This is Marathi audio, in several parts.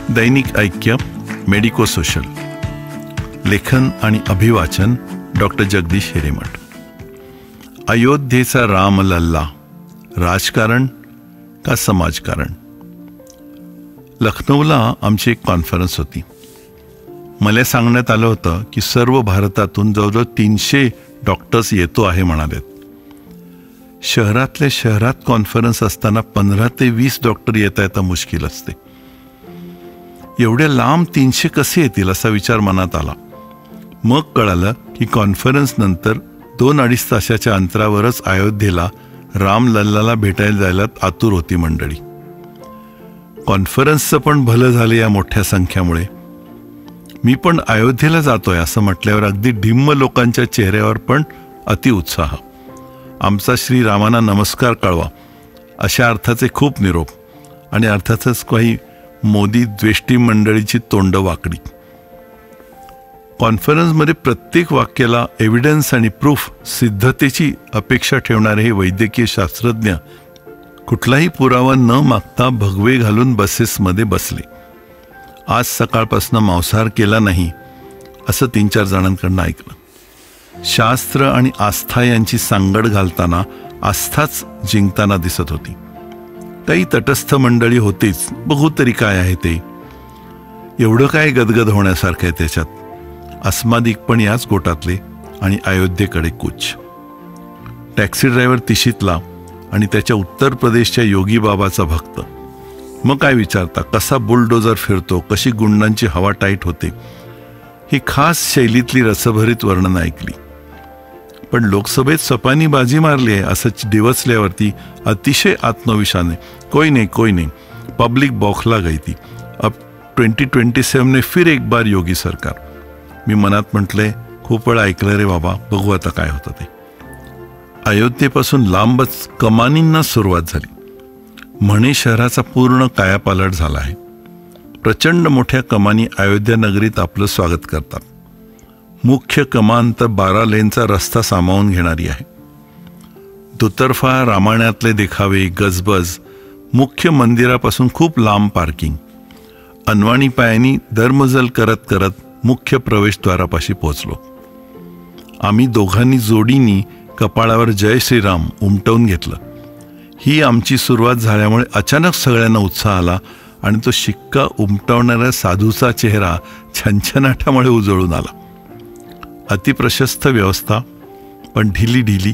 दैनिक ऐक्य मेडिको सोशल. लेखन आणि अभिवाचन डॉक्टर जगदीश हिरेमठ. अयोध्येचा राम लल्ला, राजकारण का समाजकारण. लखनौला आमची एक कॉन्फरन्स होती. मला सांगण्यात आलं होतं की सर्व भारतातून जवळजवळ 300 डॉक्टर्स येतो आहे म्हणालेत. शहरातल्या शहरात कॉन्फरन्स असताना 15 ते 20 डॉक्टर येता येता मुश्किल असते. एवढ्या लांब 300 कसे येतील असा विचार मनात आला. मग कळालं की कॉन्फरन्स नंतर 2-2.5 तासाच्या अंतरावरच अयोध्येला राम लल्लाला भेटायला जायला आतुर होती मंडळी. कॉन्फरन्सचं पण भलं झालं या मोठ्या संख्यामुळे. मी पण अयोध्येला जातोय असं म्हटल्यावर अगदी ढिम्म लोकांच्या चेहऱ्यावर पण अतिउत्साह. आमचा श्रीरामांना नमस्कार कळवा अशा अर्थाचे खूप निरोप आणि अर्थातच काही मोदी द्वेष्टी मंडळीची तोंड वाकडी. कॉन्फरन्समध्ये प्रत्येक वाक्याला एव्हिडन्स आणि प्रूफ, सिद्धतेची अपेक्षा ठेवणारे हे वैद्यकीय शास्त्रज्ञ कुठलाही पुरावा न मागता भगवे घालून बसेसमध्ये बसले. आज सकाळपासून मांसाहार केला नाही असं 3-4 जणांकडनं ऐकलं. शास्त्र आणि आस्था यांची सांगड घालताना आस्थाच जिंकताना दिसत होती. काही तटस्थ मंडळी होतीच, बघू तरी काय आहे ते. एवढं काय गदगद होण्यासारखं आहे त्याच्यात. अस्मादिक पण याच गोटातले आणि अयोध्येकडे कूच. टॅक्सी ड्रायव्हर तिशीतला आणि त्याच्या उत्तर प्रदेशच्या योगी बाबाचा भक्त. मग काय विचारता, कसा बुलडोजर फिरतो, कशी गुंडांची हवा टाईट होते, ही खास शैलीतली रसभरीत वर्णन ऐकली. पण लोकसभेत सपानी बाजी मारली आहे असं डिवचल्यावरती अतिशय आत्मविश्वासाने कोई नहीं, पब्लिक बौखला गई थी. अब 2027 में फिर एक बार योगी सरकार. मी मनात म्हटलंय, खूप वेळा ऐकलं रे बाबा, बघू आता काय होतं ते. अयोध्येपासून लांबच कमानींना सुरुवात झाली. म्हणे शहराचा पूर्ण कायापालट झाला आहे. प्रचंड मोठ्या कमानी अयोध्या नगरीत आपलं स्वागत करतात. मुख्य कमान तर 12 लेनचा रस्ता सामावून घेणारी आहे. दुतर्फा रामायणातले देखावे, गजबज, मुख्य मंदिरापासून खूप लांब पार्किंग. अनवाणी पायांनी दरमजल करत करत मुख्य प्रवेशद्वारापाशी पोहोचलो. आम्ही दोघांनी जोडीनी कपाळावर जय श्रीराम उमटवून घेतलं. ही आमची सुरुवात झाल्यामुळे अचानक सगळ्यांना उत्साह आला आणि तो शिक्का उमटवणाऱ्या साधूचा चेहरा छनछनाटामुळे उजळून आला. अतिप्रशस्त व्यवस्था, पण ढिली,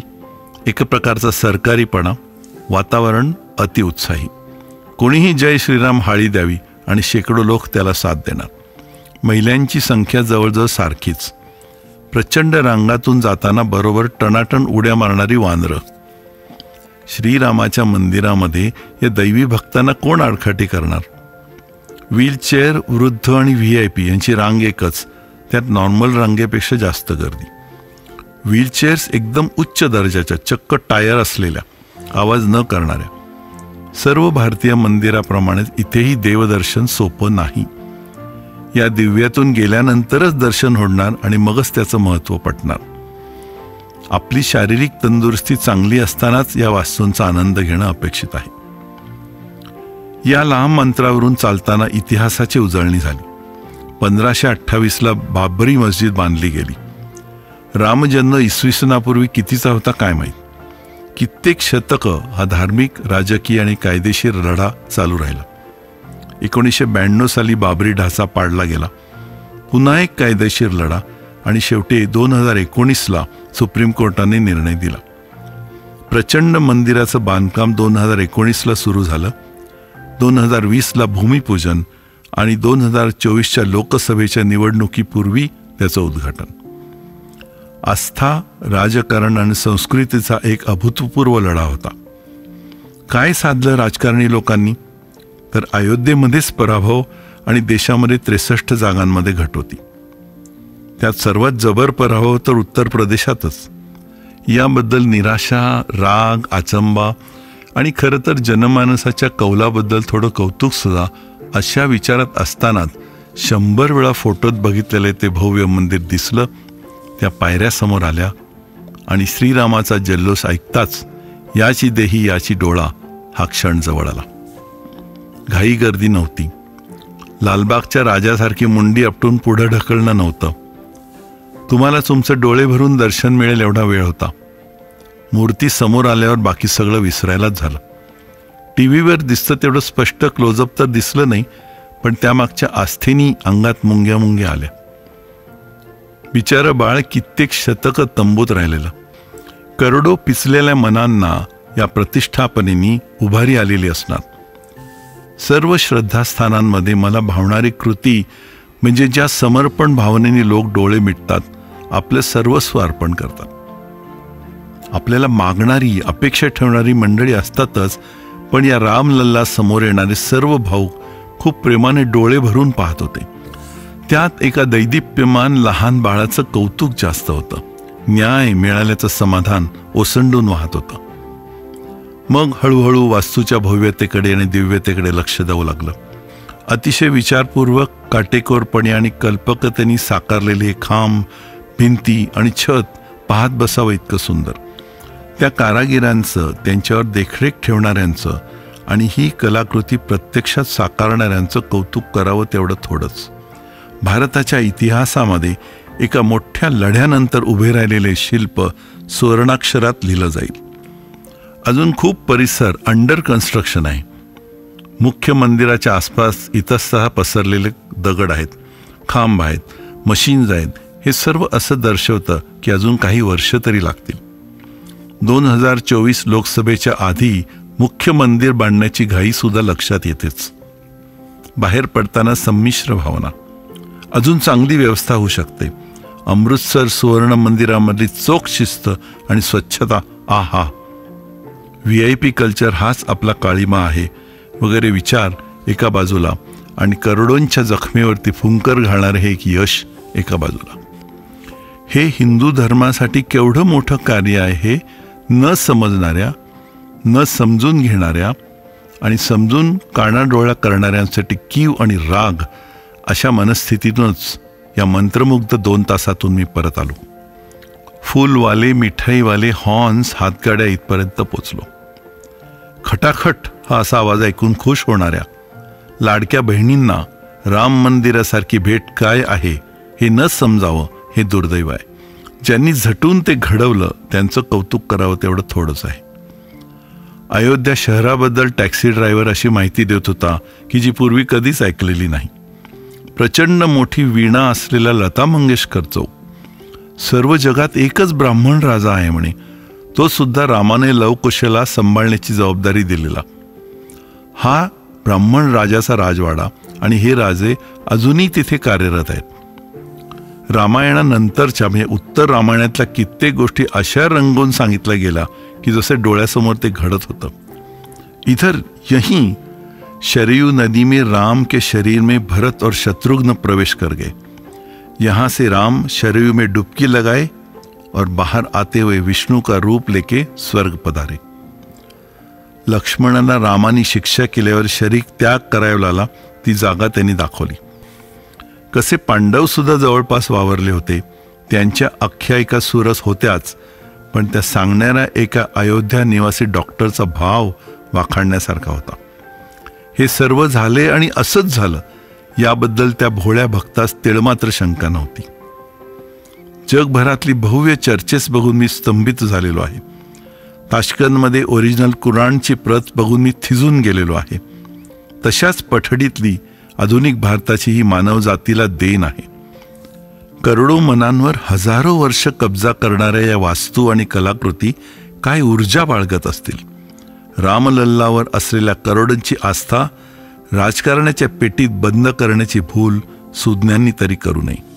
एक प्रकारचा सरकारीपणा, वातावरण अतिउत्साही. कोणीही जय श्रीराम हाळी द्यावी आणि शेकडो लोक त्याला साथ देणार. महिलांची संख्या जवळजवळ सारखीच. प्रचंड रांगातून जाताना बरोबर टनाटन उड्या मारणारी वानरं. श्रीरामाच्या मंदिरामध्ये या दैवी भक्तांना कोण आडखाटी करणार. व्हीलचेअर, वृद्ध आणि VIP यांची रांग एकच, त्यात नॉर्मल रांगेपेक्षा जास्त गर्दी. व्हीलचेअर्स एकदम उच्च दर्जाच्या, चक्क टायर असलेल्या, आवाज न करणाऱ्या. सर्व भारतीय मंदिराप्रमाणेच इथेही देवदर्शन सोपं नाही. या दिव्यातून गेल्यानंतरच दर्शन होणार आणि मगच त्याचं महत्त्व पटणार. आपली शारीरिक तंदुरुस्ती चांगली असतानाच या वास्तूंचा आनंद घेणं अपेक्षित आहे. या लांब अंतरावरून चालताना इतिहासाची उजळणी झाली. 1528ला बाबरी मस्जिद बांधली गेली. रामजन्म इसवीसनापूर्वी कितीचा होता काय माहीत. कित्येक शतकं हा धार्मिक, राजकीय आणि कायदेशीर लढा चालू राहिला. 1992 साली बाबरी ढाचा पाडला गेला. पुन्हा एक कायदेशीर लढा आणि शेवटी 2019ला सुप्रीम कोर्टाने निर्णय दिला. प्रचंड मंदिराचं बांधकाम 2019ला सुरू झालं. 2020ला भूमिपूजन आणि 2024च्या लोकसभेच्या निवडणुकीपूर्वी त्याचं उद्घाटन. आस्था, राजकारण आणि संस्कृतीचा एक अभूतपूर्व लढा होता. काय साधलं राजकारणी लोकांनी, तर अयोध्येमध्येच पराभव आणि देशामध्ये 63 जागांमध्ये घट होती. त्यात सर्वात जबर पराभव तर उत्तर प्रदेशातच. याबद्दल निराशा, राग, अचंबा आणि खरं तर जनमानसाच्या कौलाबद्दल थोडं कौतुक सुद्धा अशा विचारात असतानाच 100 वेळा फोटोत बघितलेले ते भव्य मंदिर दिसलं. त्या पायऱ्या समोर आल्या आणि श्रीरामाचा जल्लोष ऐकताच याची देही याची डोळा हा क्षण जवळ आला. घाई गर्दी नव्हती. लालबागच्या राजासारखी मुंडी आपटून पुढं ढकलणं नव्हतं. तुम्हाला तुमचं डोळे भरून दर्शन मिळेल एवढा वेळ होता. मूर्ती समोर आल्यावर बाकी सगळं विसरायलाच झालं. टीव्हीवर दिसतं तेवढं स्पष्ट क्लोजअप तर दिसलं नाही, पण त्यामागच्या आस्थेनी अंगात मुंग्या मुंग्या आल्या. बिचारं बाळ कित्येक शतकं तंबूत राहिलेलं. करोडो पिचलेल्या मनांना या प्रतिष्ठापनेनी उभारी आलेली असणार. सर्व श्रद्धास्थानांमध्ये मला भावणारी कृती म्हणजे ज्या समर्पण भावनेने लोक डोळे मिटतात, आपलं सर्वस्व अर्पण करतात. आपल्याला मागणारी, अपेक्षा ठेवणारी मंडळी असतातच, पण या रामलल्ला समोर येणारे सर्व भाऊक खूप प्रेमाने डोळे भरून पाहत होते. त्यात एका दैदिप्यमान लहान बाळाचं कौतुक जास्त होतं. न्याय मिळाल्याचं समाधान ओसंडून वाहत होतं. मग हळूहळू वास्तूच्या भव्यतेकडे आणि दिव्यतेकडे लक्ष द्यावं लागलं. अतिशय विचारपूर्वक, काटेकोरपणे आणि कल्पकतेने साकारलेले हे खांब, भिंती आणि छत पाहत बसावं इतकं सुंदर. त्या कारागिरांचं, त्यांच्यावर देखरेख ठेवणाऱ्यांचं आणि ही कलाकृती प्रत्यक्षात साकारणाऱ्यांचं कौतुक करावं तेवढं थोडंच. भारताच्या इतिहासामध्ये एका मोठ्या लढ्यानंतर उभे राहिलेले शिल्प सुवर्णाक्षरात लिहिलं जाईल. अजून खूप परिसर अंडर कन्स्ट्रक्शन आहे. मुख्य मंदिराच्या आसपास इतस्ततः पसरलेले दगड आहेत, खांब आहेत, मशीन्स आहेत. हे सर्व असं दर्शवतं की अजून काही वर्ष तरी लागतील. 2024 लोकसभेच्या आधी मुख्य मंदिर बांधण्याची घाई सुद्धा लक्षात येतेच. बाहेर पडताना संमिश्र भावना. अजून चांगली व्यवस्था होऊ शकते. अमृतसर सुवर्ण मंदिरामधली चोख शिस्त आणि स्वच्छता, आहा. VIP कल्चर हाच आपला काळीमा आहे वगैरे विचार एका बाजूला आणि करोडोंच्या जखमेवरती फुंकर घालणारे हे एक यश एका बाजूला. हे हिंदू धर्मासाठी केवढं मोठं कार्य आहे हे न समजणाऱ्या, न समजून घेणाऱ्या आणि समजून कानाडोळा करणाऱ्यांसाठी कीव आणि राग अशा मनस्थितीतूनच या मंत्रमुग्ध 2 तासातून मी परत आलो. फुलवाले, मिठाईवाले, हॉर्न्स, हातगाड्या इथपर्यंत पोचलो. खटाखट हा असा आवाज ऐकून खुश होणाऱ्या लाडक्या बहिणींना राम मंदिरासारखी भेट काय आहे हे न समजावं हे दुर्दैव आहे. ज्यांनी झटून ते घडवलं त्यांचं कौतुक करावं तेवढं थोडंच आहे. अयोध्या शहराबद्दल टॅक्सी ड्रायव्हर अशी माहिती देत होता की जी पूर्वी कधीच ऐकलेली नाही. प्रचंड मोठी वीणा असलेला लता मंगेशकर चौक. सर्व जगात एकच ब्राह्मण राजा आहे म्हणे. तो सुद्धा रामाने लवकुशला सांभाळण्याची जबाबदारी दिलेला. हा ब्राह्मण राजाचा राजवाडा आणि हे राजे अजूनही तिथे कार्यरत आहेत. रामायणानंतरच्या म्हणजे उत्तर रामायणातल्या कित्येक गोष्टी अशा रंगवून सांगितल्या गेल्या की जसे डोळ्यासमोर ते घडत होतं. इधर यहीं शरयू नदी में राम के शरीर में भरत और शत्रुघ्न प्रवेश कर गए. यहाँ से राम शरयू में डुबकी लगाए और बाहर आते हुए विष्णु का रूप लेके स्वर्ग पधारे. लक्ष्मणाला रामानी शिक्षा केल्यावर शरीर त्याग करायला आला ती जागा त्यांनी दाखवली. कसे पांडव सुद्धा जवळपास वावरले होते. त्यांच्या आख्यायिका सुरस होत्याच, पण त्या सांगणाऱ्या एका अयोध्या निवासी डॉक्टरचा भाव वाखाणण्यासारखा होता. हे सर्व झाले आणि असंच झालं याबद्दल त्या भोळ्या भक्तास तिळमात्र शंका नव्हती. जगभरातली भव्य चर्चेस बघून मी स्तंभित झालेलो आहे. ताश्कंदमध्ये ओरिजिनल कुराणची प्रत बघून मी थिजून गेलेलो आहे. तशाच पठडीतली आधुनिक भारताची ही मानवजातीला देण आहे. करोडो मनांवर हजारो वर्ष कब्जा करणाऱ्या या वास्तू आणि कलाकृती काय ऊर्जा बाळगत असतील. रामलल्लावर असलेल्या करोडोंची आस्था राजकारणाच्या पेटीत बंद करण्याची भूल सुज्ञांनी तरी करू नये.